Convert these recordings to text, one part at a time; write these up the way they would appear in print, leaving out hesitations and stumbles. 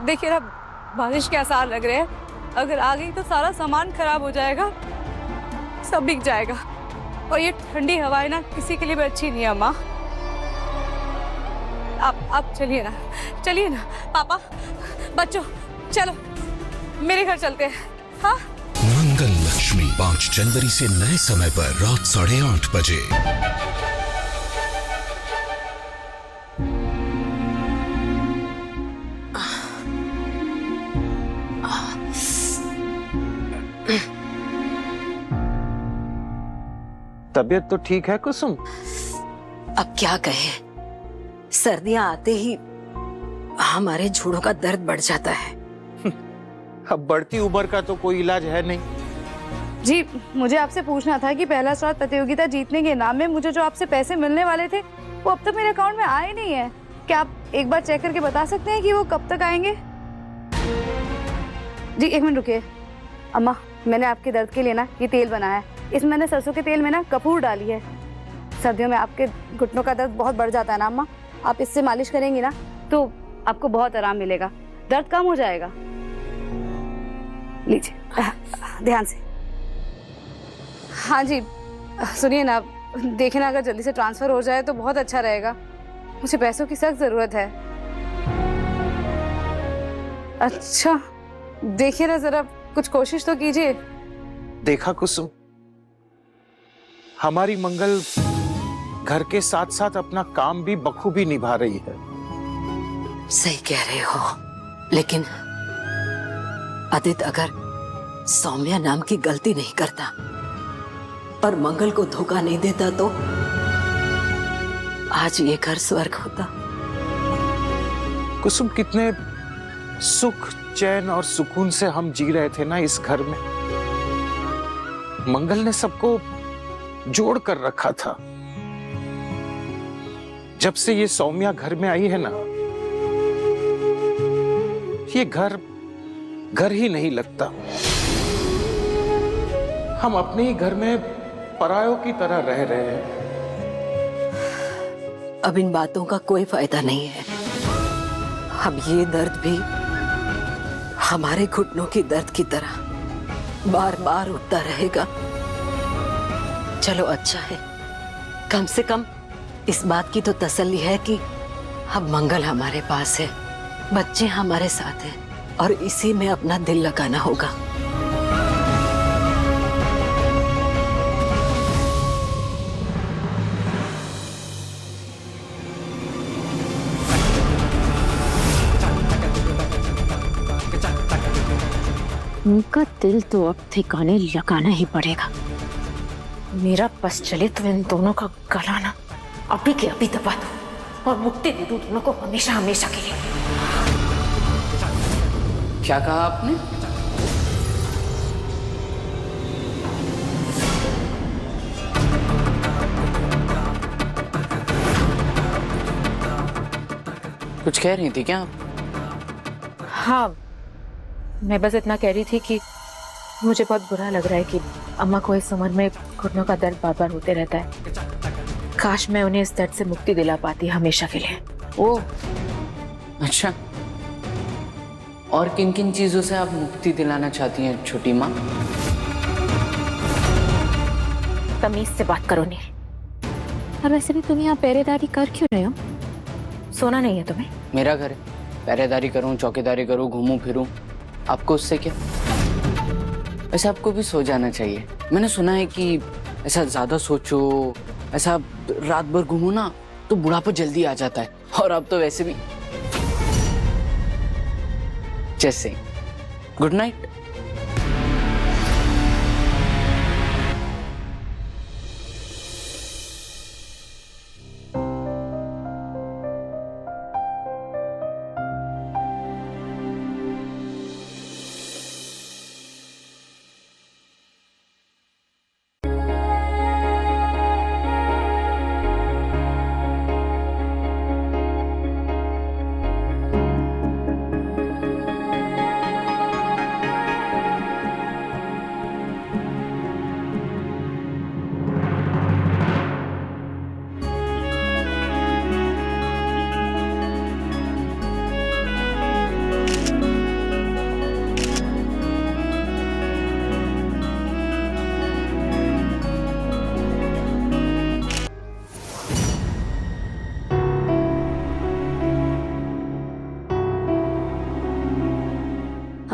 देखिए ना, बारिश के आसार लग रहे हैं। अगर आ गई तो सारा सामान खराब हो जाएगा, सब बिक जाएगा। और ये ठंडी हवाएं ना किसी के लिए भी अच्छी नहीं है अम्मा। आप चलिए ना पापा, बच्चों चलो मेरे घर चलते हैं। हाँ, मंगल लक्ष्मी 5 जनवरी से नए समय पर रात 8:30 बजे। तबीयत तो ठीक है कुसुम? अब क्या कहें, सर्दियां आते ही हमारे जोड़ों का दर्द बढ़ जाता है। अब बढ़ती उम्र का तो कोई इलाज है नहीं। जी मुझे आपसे पूछना था कि पहला स्वाद प्रतियोगिता जीतने के इनाम में मुझे जो आपसे पैसे मिलने वाले थे वो अब तक मेरे अकाउंट में आए नहीं है। क्या आप एक बार चेक करके बता सकते हैं कि वो कब तक आएंगे? जी एक मिनट रुकिए। अम्मा, मैंने आपके दर्द के लिए ना ये तेल बनाया है। इसमें मैंने सरसों के तेल में ना कपूर डाली है। सर्दियों में आपके घुटनों का दर्द बहुत बढ़ जाता है ना अम्मा, आप इससे मालिश करेंगी ना तो आपको बहुत आराम मिलेगा, दर्द कम हो जाएगा। लीजिए ध्यान से। हाँ जी सुनिए ना, देखिए ना, अगर जल्दी से ट्रांसफर हो जाए तो बहुत अच्छा रहेगा। मुझे पैसों की सख्त जरूरत है। अच्छा देखिए ना, जरा कुछ कोशिश तो कीजिए। देखा कुसुम, हमारी मंगल घर के साथ साथ अपना काम भी बखूबी निभा रही है। सही कह रहे हो, लेकिन आदित्य अगर सौम्या नाम की गलती नहीं करता और मंगल को धोखा नहीं देता तो आज ये घर स्वर्ग होता। कुसुम, कितने सुख चैन और सुकून से हम जी रहे थे ना इस घर में। मंगल ने सबको जोड़ कर रखा था। जब से ये सौम्या घर में आई है ना, ये घर ही नहीं लगता। हम अपने ही घर में परायों की तरह रह रहे हैं। अब इन बातों का कोई फायदा नहीं है। अब ये दर्द भी हमारे घुटनों की दर्द की तरह बार बार उठता रहेगा। चलो अच्छा है, कम से कम इस बात की तो तसल्ली है कि अब मंगल हमारे पास है, बच्चे हमारे साथ हैं और इसी में अपना दिल लगाना होगा। उनका दिल तो अब ठिकाने लगाना ही पड़ेगा। मेरा बस चले तो इन दोनों का गला ना अभी के अभी दबा दो और मुक्ति दे दो दोनों को हमेशा हमेशा के लिए। क्या कहा आपने? कुछ कह रही थी क्या आप? हाँ, मैं बस इतना कह रही थी कि मुझे बहुत बुरा लग रहा है कि अम्मा को इस उम्र में घुटनों का दर्द बार बार होते रहता है। काश मैं उन्हें इस दर्द से मुक्ति दिला पाती हमेशा के लिए। ओ अच्छा, और किन किन चीजों से आप मुक्ति दिलाना चाहती हैं छोटी माँ? तमीज से बात करो नील। और वैसे भी तुम यहाँ पहरेदारी कर क्यों रहे हो? सोना नहीं है तुम्हें? मेरा घर है, पहरेदारी करूं, चौकीदारी करूं, घूमूं फिरूं, आपको उससे क्या? वैसे आपको भी सो जाना चाहिए। मैंने सुना है कि ऐसा ज्यादा सोचो, ऐसा रात भर घूमो ना तो बुढ़ापा जल्दी आ जाता है। और आप तो वैसे भी जैसे। Good night.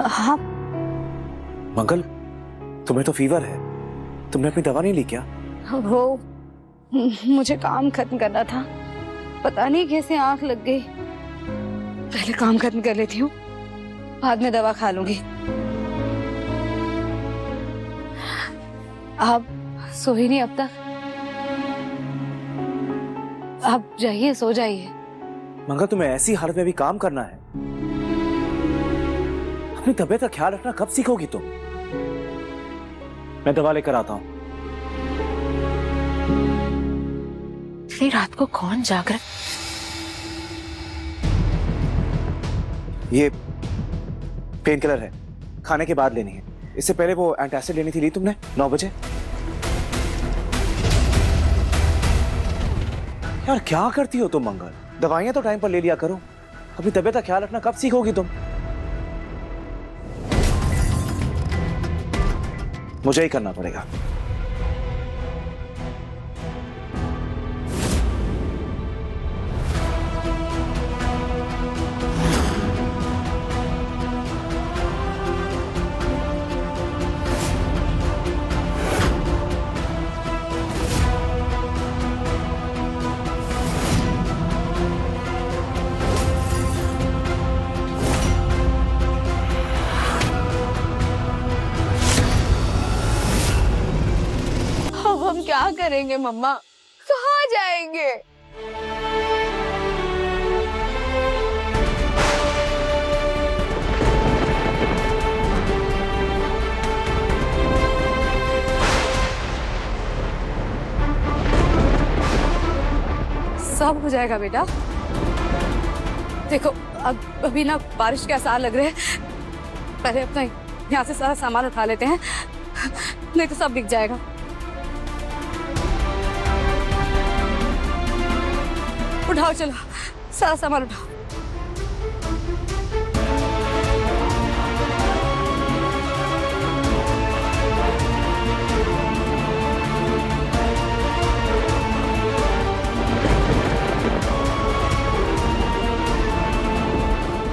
हाँ मंगल, तुम्हें तो फीवर है, तुमने अपनी दवा नहीं ली क्या? वो मुझे काम खत्म करना था, पता नहीं कैसे आंख लग गई। पहले काम खत्म कर लेती हूँ, बाद में दवा खा लूंगी। आप सो ही नहीं अब तक? आप जाइए, सो जाइए। मंगल, तुम्हें ऐसी हालत में भी काम करना है? अपनी तबीयत का ख्याल रखना कब सीखोगी तुम? मैं दवा लेकर आता हूं। इतनी रात को कौन जाग रहा? ये पेन किलर है, खाने के बाद लेनी है। इससे पहले वो एंटासिड लेनी थी, ली तुमने 9 बजे? यार क्या करती हो तुम मंगल? दवाइयां तो टाइम पर ले लिया करो। अपनी तबीयत का ख्याल रखना कब सीखोगी तुम? मुझे ही करना पड़ेगा। अब हम क्या करेंगे मम्मा? कहाँ जाएंगे? सब हो जाएगा बेटा। देखो अब अभी ना बारिश के आसार लग रहे हैं, पहले अपना यहाँ से सारा सामान उठा लेते हैं, नहीं तो सब बिक जाएगा। उठाओ, चलो सारा सामान उठाओ।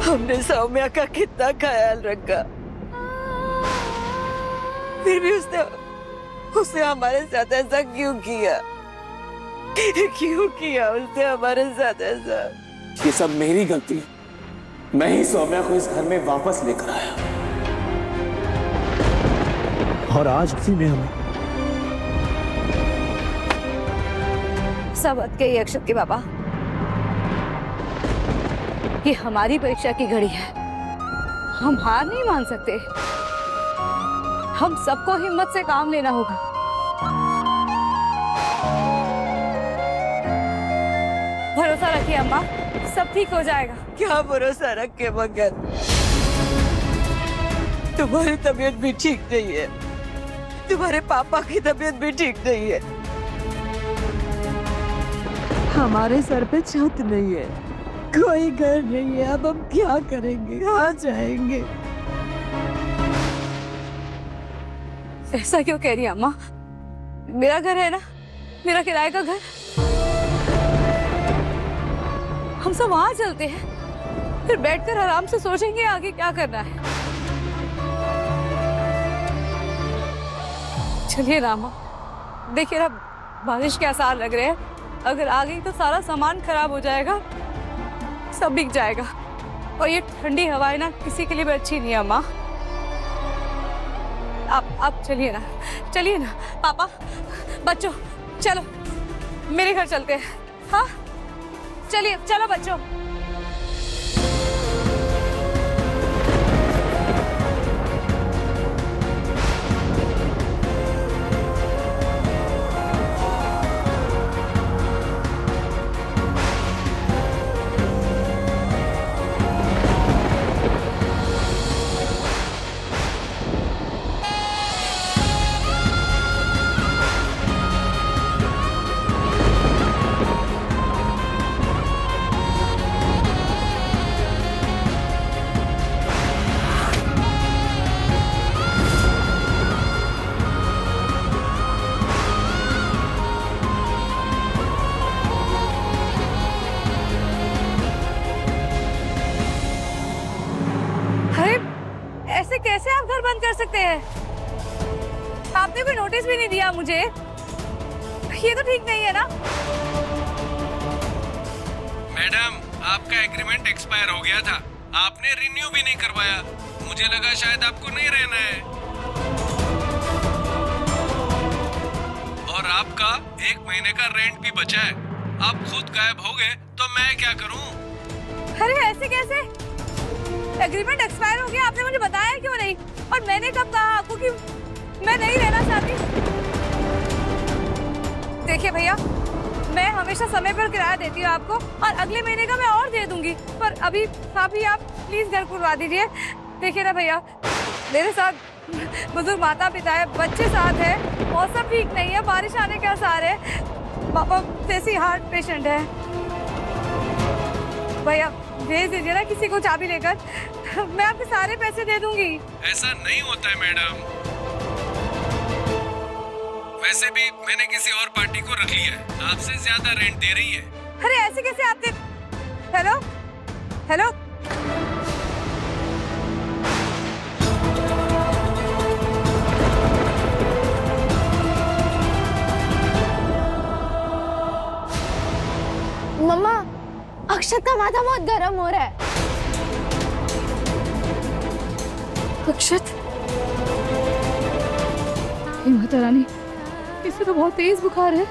हमने सौम्या का कितना ख्याल रखा, फिर भी उसने हमारे साथ ऐसा क्यों किया? क्यों किया उसने हमारे साथ ऐसा? ये सब मेरी गलती है। मैं ही सौम्या को इस घर में वापस लेकर आया, और आज उसी में हमें सब हद के अक्षत के बाबा, ये हमारी परीक्षा की घड़ी है, हम हार नहीं मान सकते। हम सबको हिम्मत से काम लेना होगा। भरोसा रखिए अम्मा, सब ठीक हो जाएगा। क्या भरोसा रख के मगर? तुम्हारी तबीयत भी ठीक नहीं है, तुम्हारे पापा की तबीयत भी ठीक नहीं है, हमारे सर पे छत नहीं है, कोई घर नहीं है। अब हम क्या करेंगे? कहाँ जाएंगे? ऐसा क्यों कह रही है अम्मा? मेरा घर है ना, मेरा किराए का घर, हम सब वहां चलते हैं, फिर बैठकर आराम से सोचेंगे आगे क्या करना है। चलिए रामा, देखिए ना बारिश के आसार लग रहे हैं, अगर आ गई तो सारा सामान खराब हो जाएगा, सब बिक जाएगा, और ये ठंडी हवाएं ना किसी के लिए भी अच्छी नहीं है अम्मा। आप चलिए ना पापा, बच्चों चलो मेरे घर चलते हैं। हाँ चलिए, चलो बच्चों। कैसे आप घर बंद कर सकते हैं? आपने कोई नोटिस भी नहीं दिया मुझे। ये तो ठीक नहीं है ना। मैडम, आपका एग्रीमेंट एक्सपायर हो गया था, आपने रिन्यू भी नहीं करवाया। मुझे लगा शायद आपको नहीं रहना है। और आपका 1 महीने का रेंट भी बचा है। आप खुद गायब हो गए तो मैं क्या करूं? अरे ऐसे कैसे? एग्रीमेंट एक्सपायर हो गया, आपने मुझे बताया क्यों नहीं? और मैंने कब कहा आपको कि मैं नहीं रहना चाहती? देखिए भैया, मैं हमेशा समय पर किराया देती हूँ आपको, और अगले महीने का मैं और दे दूंगी। पर अभी आप प्लीज घर खुलवा दीजिए। देखिए ना भैया, मेरे साथ बुजुर्ग माता पिता है, बच्चे साथ है, मौसम ठीक नहीं है, बारिश आने के आसार है, पापा जैसी हार्ट पेशेंट है। भैया भेज दीजिए ना किसी को चाबी लेकर, मैं आपके सारे पैसे दे दूंगी। ऐसा नहीं होता है मैडम। वैसे भी मैंने किसी और पार्टी को रख लिया है, आपसे ज्यादा रेंट दे रही है। अरे ऐसे कैसे आपने? हेलो हेलो, मम्मा, अक्षत का माथा बहुत गर्म हो रहा है। अक्षत, माता रानी, इसे तो बहुत तेज बुखार है।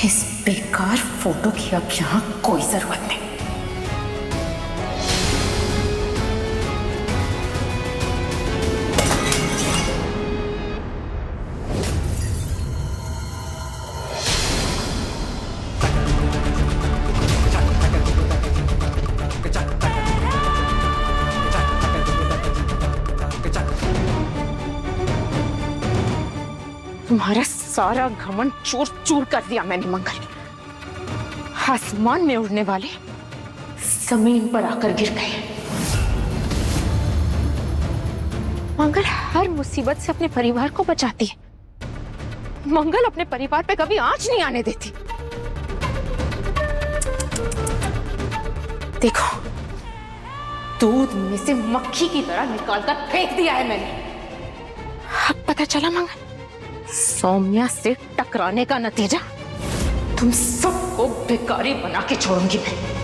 इस बेकार फोटो की अब यहाँ कोई जरूरत नहीं। तुम्हारा सारा घमंड चूर चूर कर दिया मैंने मंगल। आसमान में उड़ने वाले जमीन पर आकर गिर गए। मंगल हर मुसीबत से अपने परिवार को बचाती है। मंगल अपने परिवार पे कभी आंच नहीं आने देती। देखो, दूध में से मक्खी की तरह निकालकर फेंक दिया है मैंने। अब पता चला मंगल, सौम्या से टकराने का नतीजा तुम सबको भिखारी बना के छोड़ूंगी मैं।